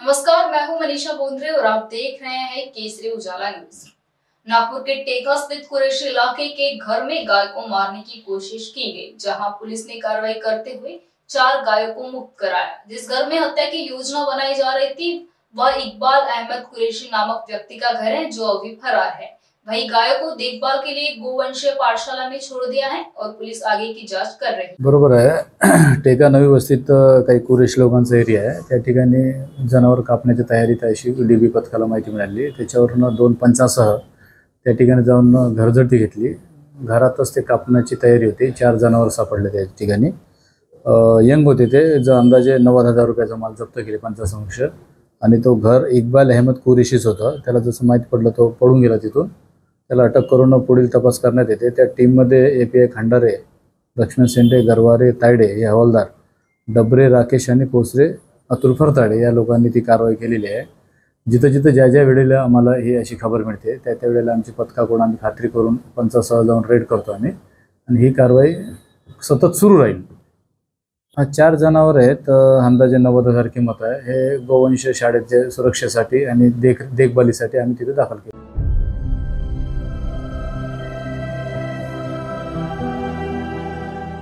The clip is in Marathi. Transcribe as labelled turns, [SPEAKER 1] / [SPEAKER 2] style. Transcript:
[SPEAKER 1] नमस्कार, मैं हूं मनीषा बोंद्रे और आप देख रहे हैं केसरी उजाला न्यूज। नागपुर के टेका स्थित कुरैशी इलाके के घर में गाय को मारने की कोशिश की गई, जहां पुलिस ने कार्रवाई करते हुए 4 गायों को मुक्त कराया। जिस घर में हत्या की योजना बनाई जा रही थी वह इकबाल अहमद कुरैशी नामक व्यक्ति का घर है, जो अभी फरार है। वहीं गायों को देखभाल के लिए गोवंशीय पाठशाला में छोड़ दिया है और पुलिस आगे की जांच कर रही है।
[SPEAKER 2] बरोबर आहे। टेका नवी वस्तीत काही कुरेश लोकांचा एरिया आहे। त्या ठिकाणी जनावर कापण्याची तयारीत आहे अशी डीबी पथकाला माहिती मिळाली। त्याच्यावरून 2 पंचांसह त्या ठिकाणी जाऊन घरजडती घेतली। घरातच ते कापण्याची तयारी होती। 4 जनावर सापडले त्या ठिकाणी। यंग होते ते, जो अंदाजे 90,000 रुपयाचा माल जप्त केले पंचासंक्ष। आणि तो घर इकबाल अहमद कुरेशीच होता। त्याला जसं माहिती पडलं तो पळून गेला तिथून। त्याला अटक करून पुढील तपास करण्यात येते। त्या टीममध्ये एपीआय खंडारे, लक्ष्मण सेंडे, गरवारे, तायडे हे हवालदार, डबरे, राकेश आणि पोसरे, अतुल फरताडे या लोकांनी ती कारवाई केलेली आहे। जिथं जिथं ज्या वेळेला आम्हाला ही अशी खबर मिळते त्या वेळेला आमची पथकाकडून आम्ही खात्री करून पंचासह जाऊन रेड करतो आम्ही, आणि ही कारवाई सतत सुरू राहील। 4 जनावर आहेत, अंदाजे 90,000 किंमत आहे। हे गोवंश शाळेच्या सुरक्षेसाठी आणि देखभालीसाठी आम्ही तिथे दाखल केले।